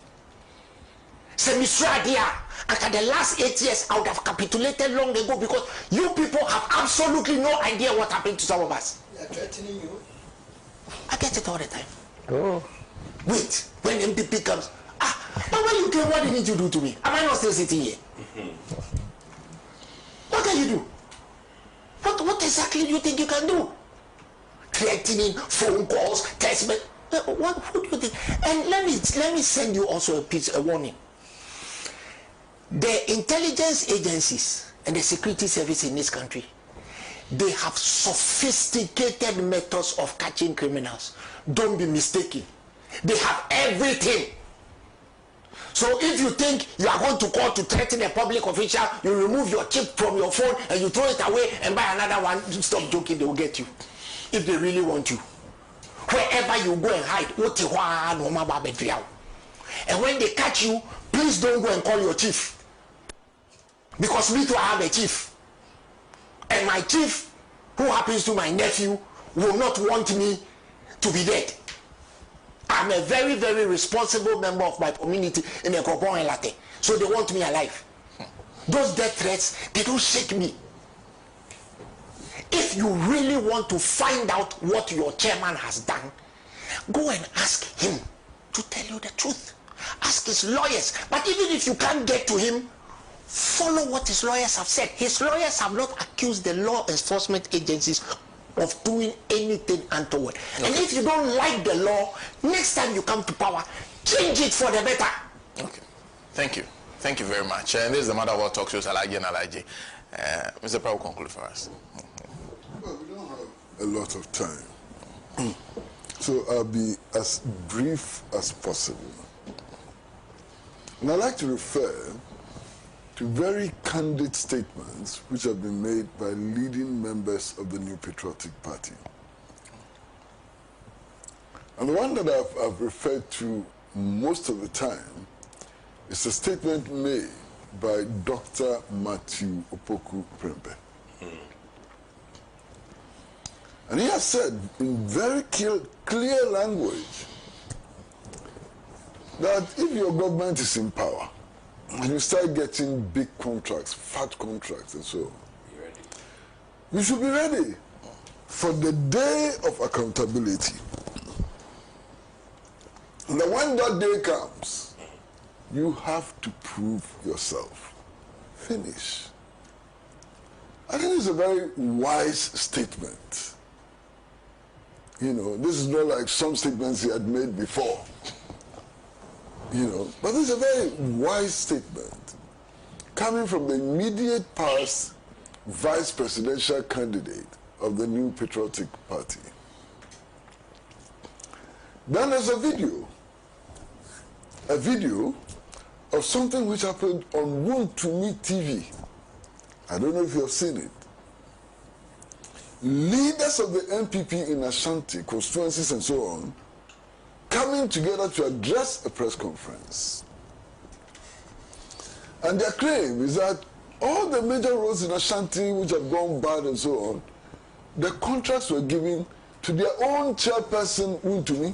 After the last 8 years, I would have capitulated long ago, because you people have absolutely no idea what happened to some of us. They are threatening you. I get it all the time. Oh. Wait, when MPP comes, but when you came, what did you do to me? Am I not still sitting here? What can you do? What exactly do you think you can do? Threatening, phone calls, text messages. What do you think? And let me send you also a warning. The intelligence agencies and the security service in this country, they have sophisticated methods of catching criminals. Don't be mistaken. They have everything. So if you think you are going to call to threaten a public official, you remove your chip from your phone and you throw it away and buy another one. Stop joking, they will get you. If they really want you. Wherever you go and hide, and when they catch you, please don't go and call your chief. Because me too, I have a chief. And my chief, who happens to my nephew, will not want me to be dead. I'm a very, very responsible member of my community in Ekopon and Latte. So they want me alive. Those death threats, they don't shake me. If you really want to find out what your chairman has done, go and ask him to tell you the truth. Ask his lawyers. But even if you can't get to him, follow what his lawyers have said. His lawyers have not accused the law enforcement agencies of doing anything untoward. Okay. And if you don't like the law, next time you come to power, change it for the better. Okay. Thank you. Thank you very much. And this is the Mother World Talk Shows, Alhaji and Alhaji. Mr. Prav, conclude for us. Well, we don't have a lot of time. So I'll be as brief as possible. And I'd like to refer to very candid statements which have been made by leading members of the New Patriotic Party. And the one that I've referred to most of the time is a statement made by Dr. Matthew Opoku Prempeh. And he has said in very clear language that if your government is in power, and you start getting big contracts, fat contracts and so on, you should be ready for the day of accountability. And then when that day comes, you have to prove yourself. Finish. I think it's a very wise statement. You know, this is not like some statements he had made before. You know, but this is a very wise statement coming from the immediate past vice presidential candidate of the New Patriotic Party. Then there's a video of something which happened on Wontumi'S TV. I don't know if you have seen it. Leaders of the NPP in Ashanti, constituencies and so on, coming together to address a press conference. And their claim is that all the major roads in Ashanti which have gone bad and so on, the contracts were given to their own chairperson, Wontumi,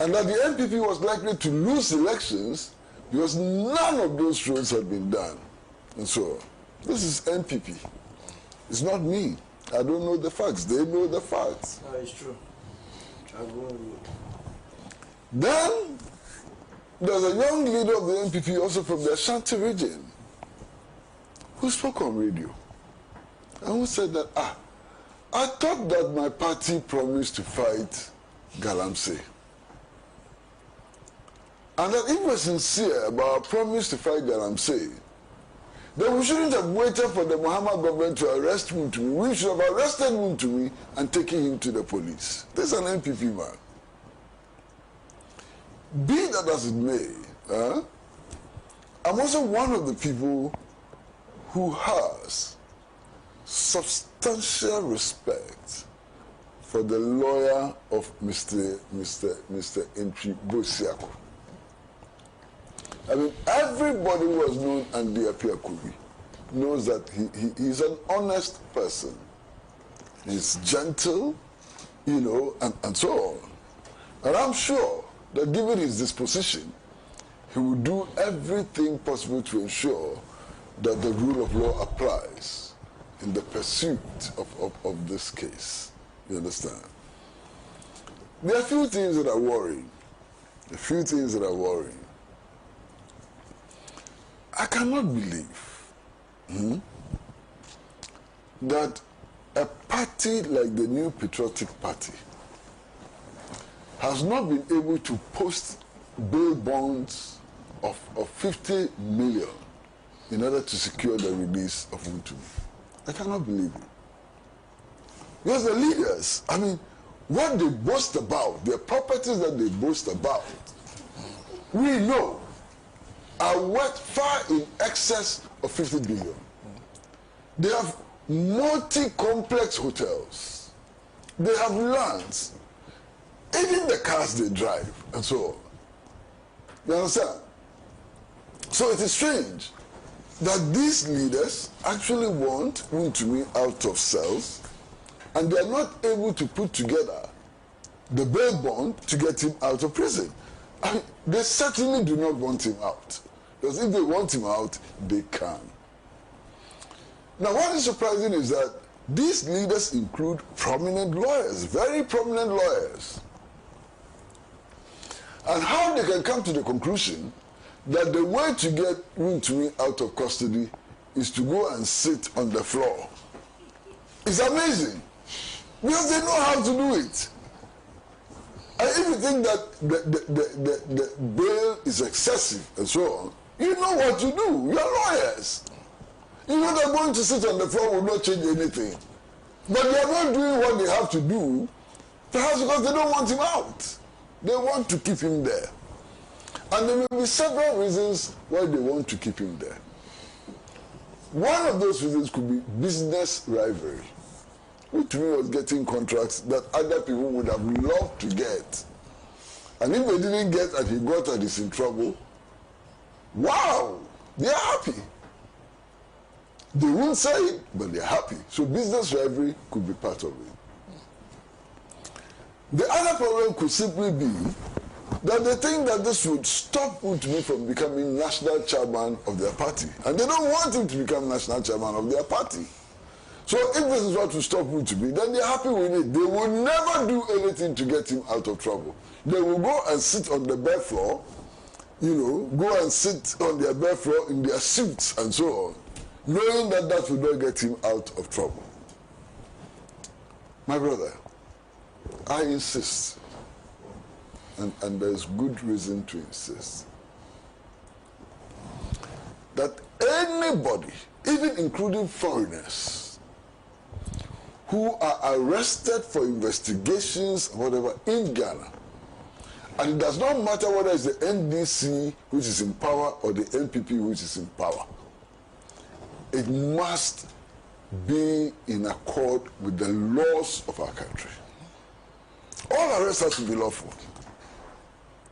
and that the NPP was likely to lose elections because none of those roads had been done, and so on. This is NPP. It's not me. I don't know the facts. They know the facts. No, it's true. Then there's a young leader of the NPP also from the Ashanti region who spoke on radio and who said that, I thought that my party promised to fight Galamsey. And that if we're sincere about our promise to fight Galamsey, then we shouldn't have waited for the Muhammad government to arrest Wontumi. We should have arrested Wontumi and taken him to the police. This is an NPP man. Be that as it may, I'm also one of the people who has substantial respect for the lawyer of Mr. Entry Bosiako. I mean, everybody who has known Andy Apiakubi knows that he's an honest person. He's gentle, you know, and so on. And I'm sure that given his disposition, he will do everything possible to ensure that the rule of law applies in the pursuit of this case. You understand? There are a few things that are worrying. I cannot believe that a party like the New Patriotic Party has not been able to post bail bonds of 50 million in order to secure the release of Wontumi. I cannot believe it. Because the leaders, I mean, what they boast about, their properties that they boast about, we know are worth far in excess of 50 billion. They have multi-complex hotels. They have lands, even the cars they drive, and so on. You understand? So it is strange that these leaders actually want Wontumi out of cells, and they are not able to put together the bail bond to get him out of prison. I mean, they certainly do not want him out. Because if they want him out, they can. Now, what is surprising is that these leaders include prominent lawyers, very prominent lawyers. And how they can come to the conclusion that the way to get Wontumi out of custody is to go and sit on the floor is amazing. Because they know how to do it. And if you think that the bail is excessive and so on, you know what to do. You are lawyers. You know that going to sit on the floor will not change anything. But they are not doing what they have to do, perhaps because they don't want him out. They want to keep him there. And there may be several reasons why they want to keep him there. One of those reasons could be business rivalry. Wontumi was getting contracts that other people would have loved to get. And if they didn't get and he got and he's in trouble, wow, they're happy. They won't say it, but they're happy. So business rivalry could be part of it. The other problem could simply be that they think that this would stop Wontumi from becoming national chairman of their party. And they don't want him to become national chairman of their party. So if this is what will stop Wontumi, then they're happy with it. They will never do anything to get him out of trouble. They will go and sit on the bare floor, you know, go and sit on their bare floor in their suits and so on, knowing that that will not get him out of trouble. My brother, I insist, and there's good reason to insist, that anybody, even including foreigners, who are arrested for investigations, whatever, in Ghana, and it does not matter whether it's the NDC which is in power or the NPP which is in power, it must be in accord with the laws of our country. All arrest has to be lawful.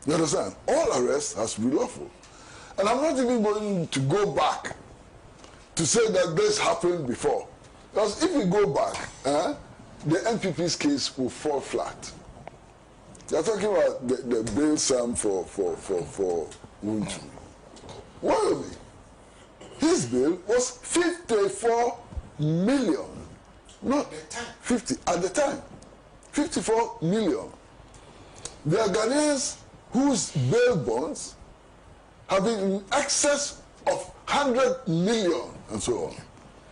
You understand? All arrest has to be lawful. And I'm not even going to go back to say that this happened before. Because if we go back, the NPP's case will fall flat. They're talking about the bail sum for Wontumi. Well, his bill was 54 million. Not 50 at the time. 54 million. There are Ghanaians whose bail bonds have been in excess of 100 million and so on.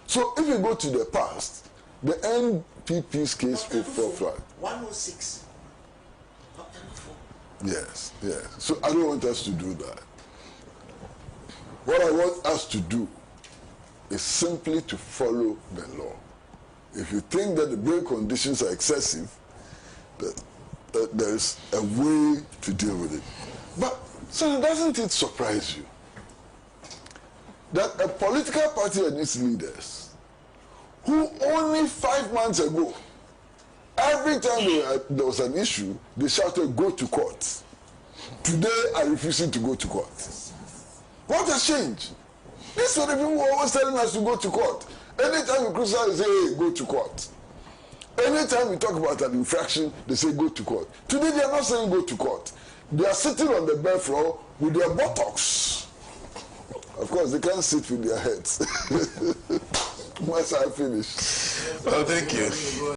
So if you go to the past, the NPP's case will fall flat. 106. Yes, yes. So I don't want us to do that. What I want us to do is simply to follow the law. If you think that the bail conditions are excessive, that there's a way to deal with it. But so doesn't it surprise you that a political party and its leaders, who only 5 months ago, every time there was an issue, they shouted, "Go to court." Today are refusing to go to court. What has changed? These were the people who were always telling us to go to court. Anytime we criticize, they say, "Hey, go to court." Anytime we talk about an infraction, they say, "Go to court." Today they are not saying go to court. They are sitting on the bare floor with their buttocks. Of course, they can't sit with their heads. Once I finish. Well, thank you.